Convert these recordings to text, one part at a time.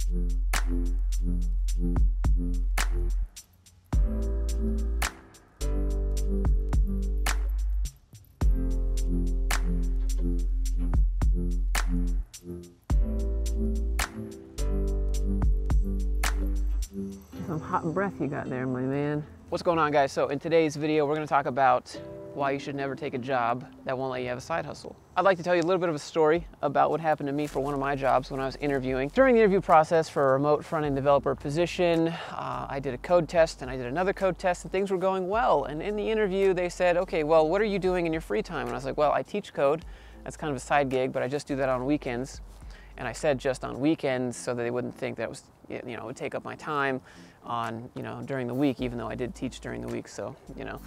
Some hot breath you got there, my man. What's going on, guys? So in today's video, we're gonna talk about why you should never take a job that won't let you have a side hustle. I'd like to tell you a little bit of a story about what happened to me for one of my jobs when I was interviewing. During the interview process for a remote front-end developer position, I did a code test and I did another code test and things were going well. And in the interview, they said, okay, well, what are you doing in your free time? And I was like, well, I teach code. That's kind of a side gig, but I just do that on weekends. And I said just on weekends so that they wouldn't think that it was, you know, it would take up my time on, you know, during the week, even though I did teach during the week, so, you know.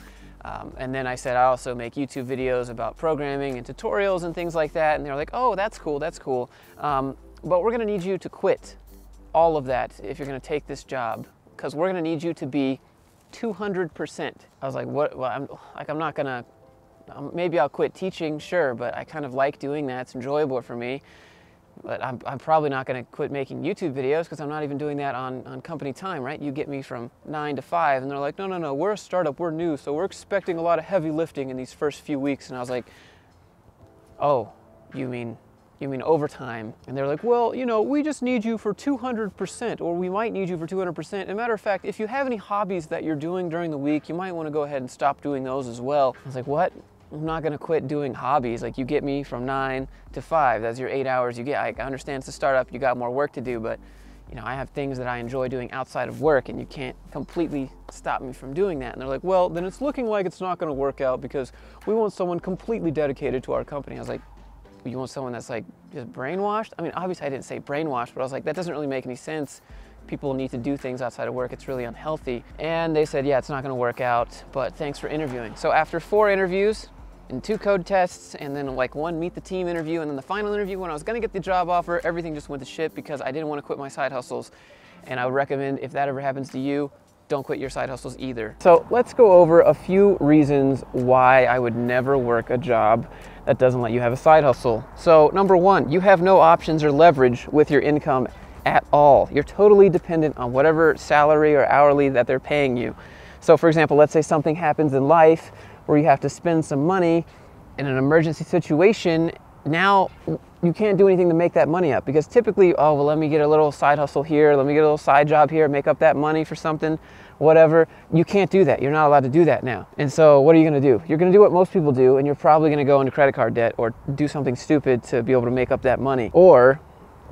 And then I said I also make YouTube videos about programming and tutorials and things like that. And they were like, oh, that's cool, that's cool. But we're gonna need you to quit all of that if you're gonna take this job, because we're gonna need you to be 200%. I was like, what? Well, I'm not gonna, maybe I'll quit teaching, sure, but I kind of like doing that. It's enjoyable for me. But I'm probably not going to quit making YouTube videos because I'm not even doing that on company time, right? You get me from 9 to 5, and they're like, no, we're a startup, we're new, so we're expecting a lot of heavy lifting in these first few weeks. And I was like, oh, you mean overtime? And they're like, well, you know, we just need you for 200%, or we might need you for 200%. As a matter of fact, if you have any hobbies that you're doing during the week, you might want to go ahead and stop doing those as well. I was like, what? I'm not gonna quit doing hobbies. Like, you get me from 9 to 5, that's your 8 hours you get. I understand it's a startup, you got more work to do, but you know, I have things that I enjoy doing outside of work and you can't completely stop me from doing that. And they're like, well, then it's looking like it's not gonna work out because we want someone completely dedicated to our company. I was like, you want someone that's like just brainwashed? I mean, obviously I didn't say brainwashed, but I was like, that doesn't really make any sense. People need to do things outside of work. It's really unhealthy. And they said, yeah, it's not gonna work out, but thanks for interviewing. So after 4 interviews, and 2 code tests, and then like 1 meet the team interview, and then the final interview when I was gonna get the job offer, everything just went to shit because I didn't want to quit my side hustles. And I would recommend, if that ever happens to you, don't quit your side hustles either. So let's go over a few reasons why I would never work a job that doesn't let you have a side hustle. So number 1, you have no options or leverage with your income at all. You're totally dependent on whatever salary or hourly that they're paying you. So for example, let's say something happens in life where you have to spend some money in an emergency situation. Now you can't do anything to make that money up, because typically, oh, well, let me get a little side hustle here, let me get a little side job here, make up that money for something, whatever. You can't do that. You're not allowed to do that now. And so what are you gonna do? You're gonna do what most people do, and you're probably gonna go into credit card debt or do something stupid to be able to make up that money. Or,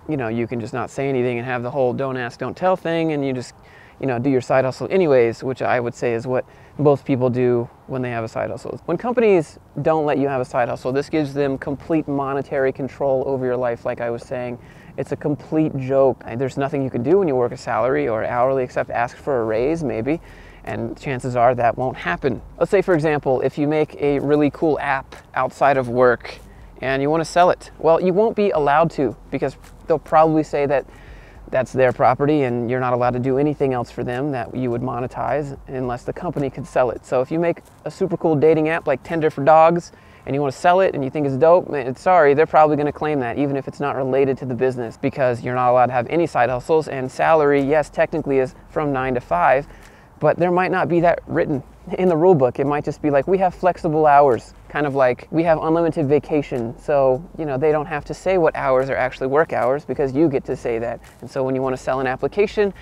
you know, you can just not say anything and have the whole don't ask, don't tell thing, and you just, you know, do your side hustle anyways, which I would say is what most people do when they have a side hustle. When companies don't let you have a side hustle, this gives them complete monetary control over your life. Like I was saying, it's a complete joke. There's nothing you can do when you work a salary or hourly except ask for a raise, maybe, and chances are that won't happen. Let's say, for example, if you make a really cool app outside of work and you want to sell it, well, you won't be allowed to, because they'll probably say that that's their property and you're not allowed to do anything else for them that you would monetize unless the company could sell it. So if you make a super cool dating app like Tinder for dogs and you want to sell it and you think it's dope, sorry, they're probably going to claim that even if it's not related to the business, because you're not allowed to have any side hustles. And salary, yes, technically is from 9 to 5, but there might not be that written in the rule book. It might just be like, we have flexible hours, kind of like we have unlimited vacation. So, you know, they don't have to say what hours are actually work hours because you get to say that. And so when you want to sell an application,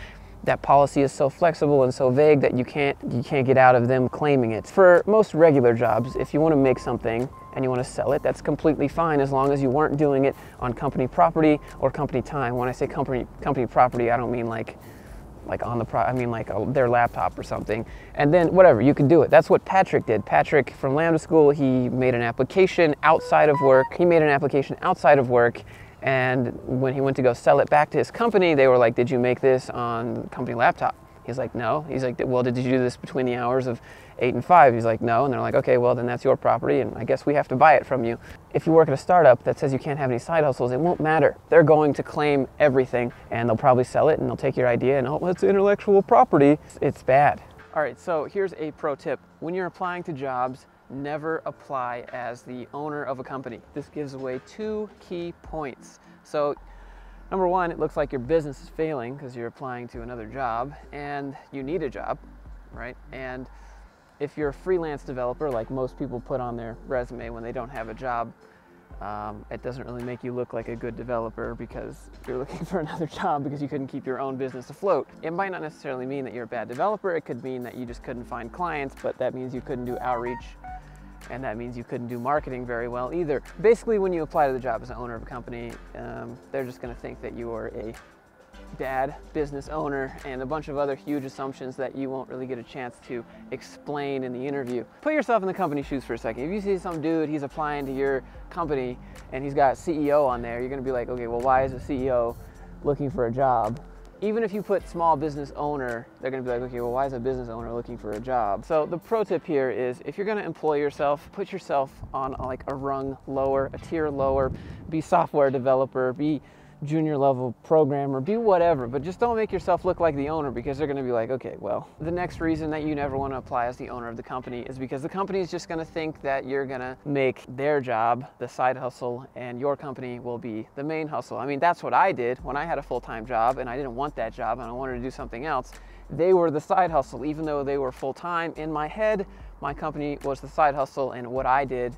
that policy is so flexible and so vague that you can't get out of them claiming it. For most regular jobs, if you want to make something and you want to sell it, that's completely fine as long as you weren't doing it on company property or company time. When I say company property, I don't mean like on the I mean like their laptop or something. And then whatever, you can do it. That's what Patrick did. Patrick from Lambda School, he made an application outside of work. And when he went to go sell it back to his company, they were like, did you make this on company laptop? He's like, no. He's like, well, did you do this between the hours of 8 and 5? He's like, no. And they're like, okay, well, then that's your property, and I guess we have to buy it from you. If you work at a startup that says you can't have any side hustles, it won't matter. They're going to claim everything, and they'll probably sell it, and they'll take your idea, and oh, that's intellectual property. It's bad. All right, so here's a pro tip. When you're applying to jobs, never apply as the owner of a company. This gives away 2 key points. So Number one, it looks like your business is failing because you're applying to another job and you need a job, right? And if you're a freelance developer, like most people put on their resume when they don't have a job, it doesn't really make you look like a good developer because you're looking for another job because you couldn't keep your own business afloat. It might not necessarily mean that you're a bad developer. It could mean that you just couldn't find clients, but that means you couldn't do outreach, and that means you couldn't do marketing very well either. Basically, when you apply to the job as an owner of a company, they're just going to think that you are a dad, business owner, and a bunch of other huge assumptions that you won't really get a chance to explain in the interview. Put yourself in the company's shoes for a second. If you see some dude, he's applying to your company and he's got CEO on there, you're gonna be like, okay, well, why is a CEO looking for a job? Even if you put small business owner, they're gonna be like, okay, well, why is a business owner looking for a job? So the pro tip here is if you're gonna employ yourself, put yourself on like a rung lower, a tier lower, be software developer, be junior level programmer, be whatever, but just don't make yourself look like the owner, because they're going to be like, okay, well, the next reason that you never want to apply as the owner of the company is because the company is just going to think that you're going to make their job the side hustle and your company will be the main hustle. I mean, that's what I did when I had a full-time job and I didn't want that job and I wanted to do something else. They were the side hustle, even though they were full-time. In my head, my company was the side hustle and what I did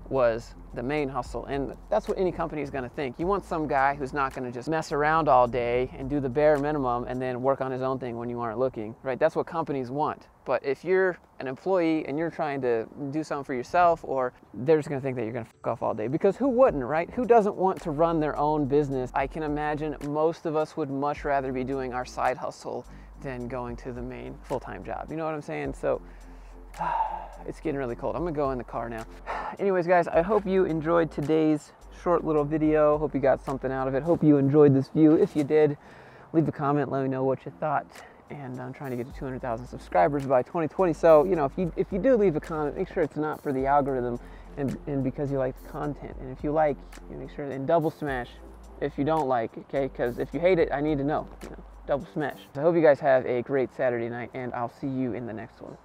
was the main hustle. And that's what any company is going to think. You want some guy who's not going to just mess around all day and do the bare minimum and then work on his own thing when you aren't looking, right? That's what companies want. But if you're an employee and you're trying to do something for yourself, or they're just going to think that you're going to fuck off all day, because who wouldn't, right? Who doesn't want to run their own business? I can imagine most of us would much rather be doing our side hustle than going to the main full-time job. You know what I'm saying? So it's getting really cold. I'm gonna go in the car now. Anyways, guys, I hope you enjoyed today's short little video. Hope you got something out of it. Hope you enjoyed this view. If you did, leave a comment, let me know what you thought. And I'm trying to get to 200,000 subscribers by 2020. So, you know, if you do leave a comment, make sure it's not for the algorithm and because you like the content. And if you like, you make sure, and double smash if you don't like, okay? Because if you hate it, I need to know, you know, double smash. I hope you guys have a great Saturday night, and I'll see you in the next one.